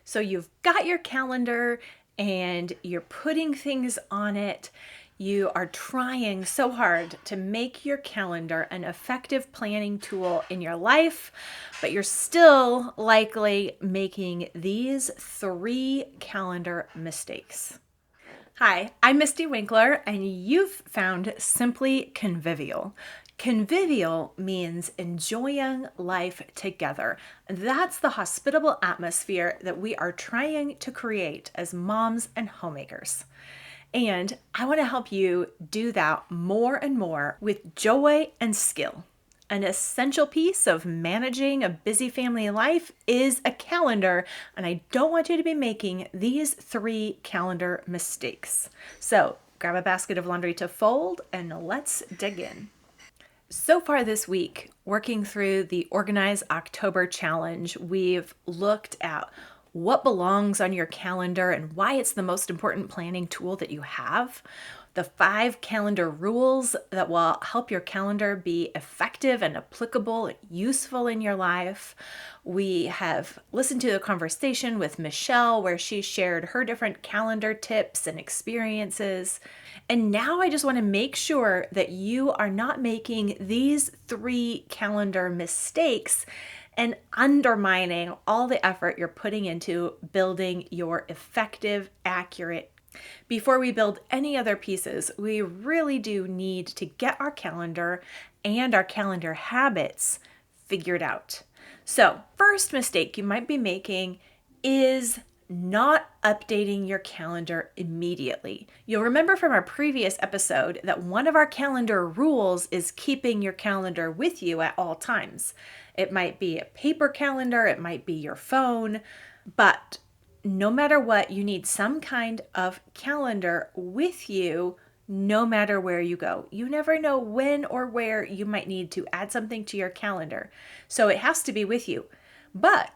So you've got your calendar and you're putting things on it. You are trying so hard to make your calendar an effective planning tool in your life, but you're still likely making these 3 calendar mistakes. Hi, I'm Mystie Winckler, and you've found Simply Convivial. Convivial means enjoying life together. That's the hospitable atmosphere that we are trying to create as moms and homemakers. And I want to help you do that more and more with joy and skill. An essential piece of managing a busy family life is a calendar, and I don't want you to be making these 3 calendar mistakes. So grab a basket of laundry to fold and let's dig in. So far this week, working through the Organize October Challenge, we've looked at what belongs on your calendar and why it's the most important planning tool that you have. The 5 calendar rules that will help your calendar be effective and applicable and useful in your life. We have listened to a conversation with Michelle where she shared her different calendar tips and experiences. And now I just want to make sure that you are not making these 3 calendar mistakes and undermining all the effort you're putting into building your effective, accurate. Before we build any other pieces, we really do need to get our calendar and our calendar habits figured out. So, first mistake you might be making is not updating your calendar immediately. You'll remember from our previous episode that one of our calendar rules is keeping your calendar with you at all times. It might be a paper calendar, it might be your phone, but no matter what, you need some kind of calendar with you no matter where you go. You never know when or where you might need to add something to your calendar. So it has to be with you. But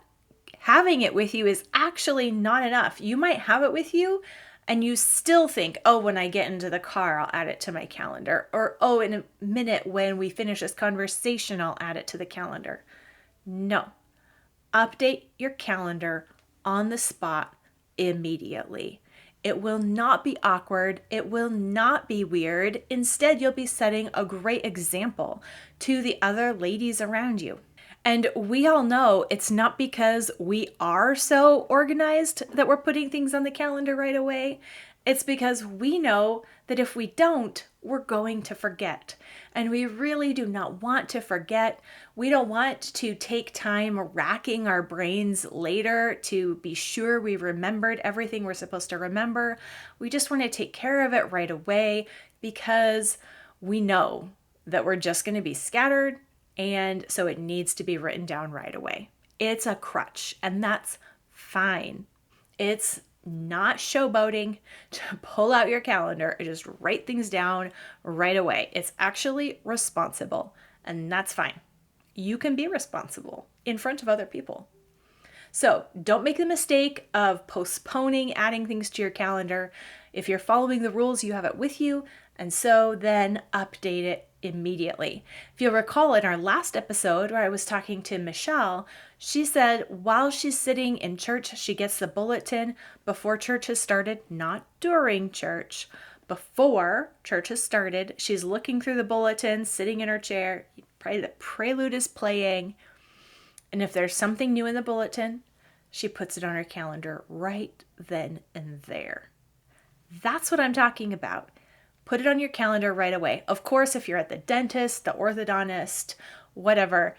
having it with you is actually not enough. You might have it with you and you still think, oh, when I get into the car, I'll add it to my calendar. Or, oh, in a minute when we finish this conversation, I'll add it to the calendar. No. Update your calendar on the spot immediately. It will not be awkward. It will not be weird. Instead, you'll be setting a great example to the other ladies around you. And we all know it's not because we are so organized that we're putting things on the calendar right away. It's because we know that if we don't, we're going to forget. And we really do not want to forget. We don't want to take time racking our brains later to be sure we remembered everything we're supposed to remember. We just want to take care of it right away because we know that we're just going to be scattered, and so it needs to be written down right away. It's a crutch, and that's fine. It's not showboating to pull out your calendar and just write things down right away. It's actually responsible, and that's fine. You can be responsible in front of other people. So don't make the mistake of postponing adding things to your calendar. If you're following the rules, you have it with you, and so then update it immediately. If you'll recall in our last episode where I was talking to Michelle, she said while she's sitting in church, she gets the bulletin before church has started, not during church. Before church has started, she's looking through the bulletin, sitting in her chair. Probably the prelude is playing. And if there's something new in the bulletin, she puts it on her calendar right then and there. That's what I'm talking about. Put it on your calendar right away. Of course, if you're at the dentist, the orthodontist, whatever,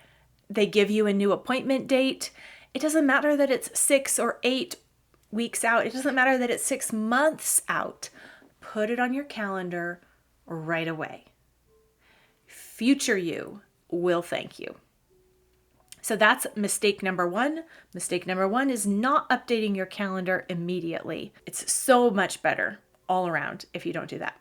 they give you a new appointment date. It doesn't matter that it's 6 or 8 weeks out. It doesn't matter that it's 6 months out. Put it on your calendar right away. Future you will thank you. So that's mistake number 1. Mistake number 1 is not updating your calendar immediately. It's so much better all around if you don't do that.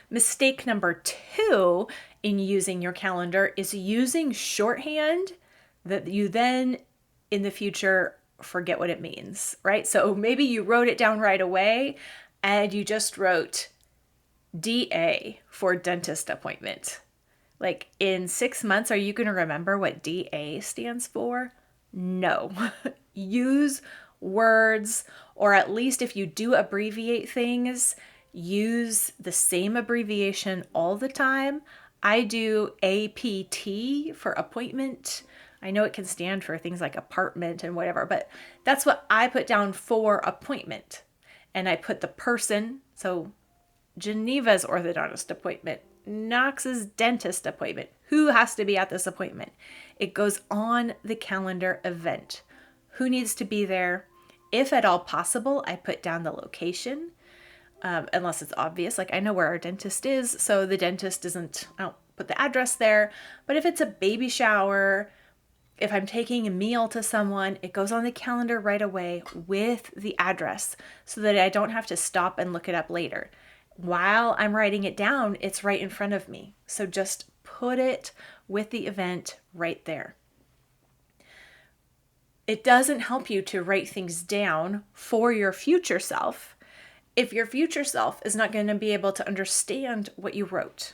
Mistake number 2 in using your calendar is using shorthand that you then in the future forget what it means, right? So maybe you wrote it down right away and you just wrote DA for dentist appointment. Like in 6 months, are you going to remember what DA stands for? No. Use words, or at least if you do abbreviate things, use the same abbreviation all the time. I do APT for appointment. I know it can stand for things like apartment and whatever, but that's what I put down for appointment. And I put the person, so Geneva's orthodontist appointment, Knox's dentist appointment. Who has to be at this appointment? It goes on the calendar event. Who needs to be there? If at all possible, I put down the location, unless it's obvious. Like I know where our dentist is, so the dentist isn't, I don't put the address there. But if it's a baby shower, if I'm taking a meal to someone, it goes on the calendar right away with the address so that I don't have to stop and look it up later. While I'm writing it down, it's right in front of me. So just put it with the event right there. It doesn't help you to write things down for your future self if your future self is not going to be able to understand what you wrote.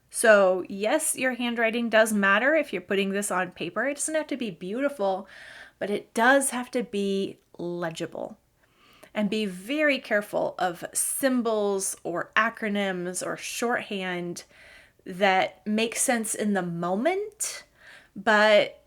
So yes, your handwriting does matter if you're putting this on paper. It doesn't have to be beautiful, but it does have to be legible. And be very careful of symbols or acronyms or shorthand that make sense in the moment, but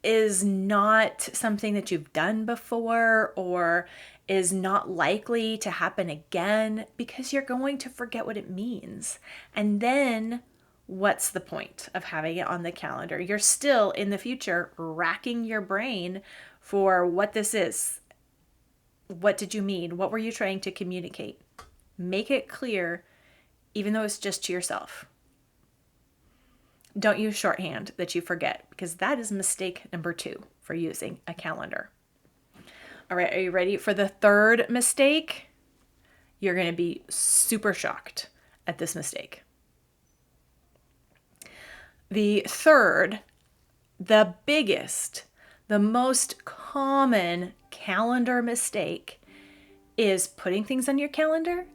is not something that you've done before or is not likely to happen again, because you're going to forget what it means. And then what's the point of having it on the calendar? You're still in the future racking your brain for what this is. What did you mean? What were you trying to communicate? Make it clear, even though it's just to yourself. Don't use shorthand that you forget, because that is mistake number 2 for using a calendar. All right, are you ready for the third mistake? You're going to be super shocked at this mistake. The third, the biggest, the most common calendar mistake is putting things on your calendar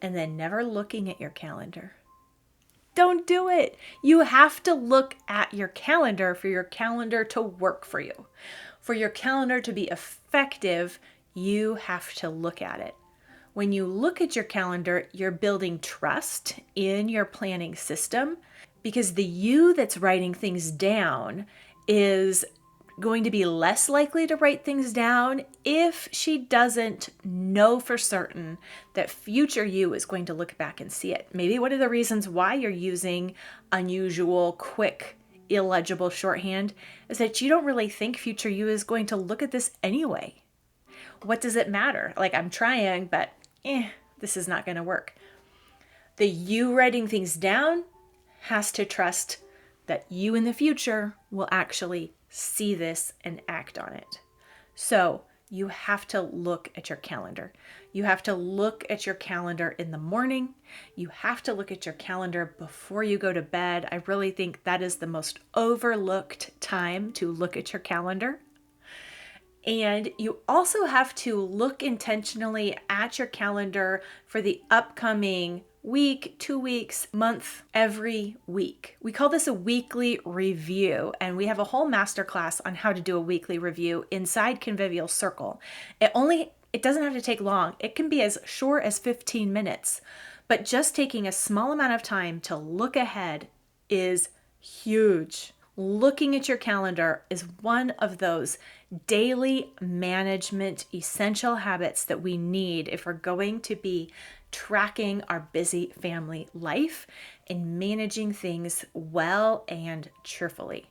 and then never looking at your calendar. Don't do it. You have to look at your calendar for your calendar to work for you. For your calendar to be effective, you have to look at it. When you look at your calendar, you're building trust in your planning system, because the you that's writing things down is going to be less likely to write things down if she doesn't know for certain that future you is going to look back and see it. Maybe one of the reasons why you're using unusual, quick, illegible shorthand is that you don't really think future you is going to look at this anyway. What does it matter? Like, I'm trying, but this is not going to work. The you writing things down has to trust that you in the future will actually see this and act on it. So you have to look at your calendar. You have to look at your calendar in the morning. You have to look at your calendar before you go to bed. I really think that is the most overlooked time to look at your calendar. And you also have to look intentionally at your calendar for the upcoming week, 2 weeks, month, every week. We call this a weekly review, and we have a whole masterclass on how to do a weekly review inside Convivial Circle. It doesn't have to take long. It can be as short as 15 minutes, but just taking a small amount of time to look ahead is huge. Looking at your calendar is one of those daily management essential habits that we need if we're going to be tracking our busy family life and managing things well and cheerfully.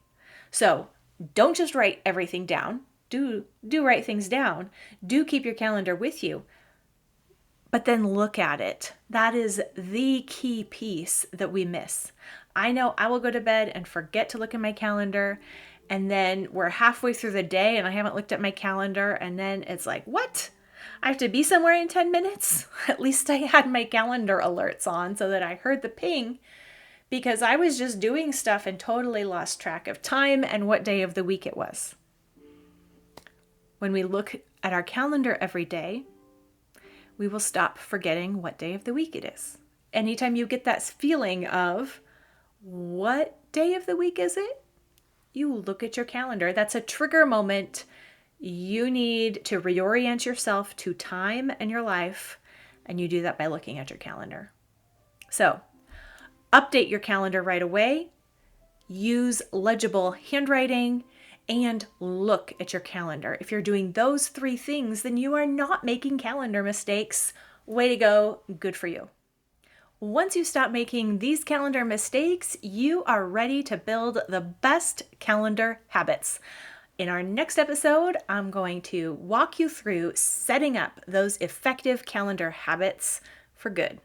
So don't just write everything down. Do write things down. Do keep your calendar with you, but then look at it. That is the key piece that we miss. I know I will go to bed and forget to look at my calendar, and then we're halfway through the day and I haven't looked at my calendar, and then it's like, what? I have to be somewhere in 10 minutes? At least I had my calendar alerts on so that I heard the ping, because I was just doing stuff and totally lost track of time and what day of the week it was. When we look at our calendar every day, we will stop forgetting what day of the week it is. Anytime you get that feeling of, what day of the week is it? You look at your calendar. That's a trigger moment. You need to reorient yourself to time in your life, and you do that by looking at your calendar. So, update your calendar right away, use legible handwriting, and look at your calendar. If you're doing those 3 things, then you are not making calendar mistakes. Way to go, good for you. Once you stop making these calendar mistakes, you are ready to build the best calendar habits. In our next episode, I'm going to walk you through setting up those effective calendar habits for good.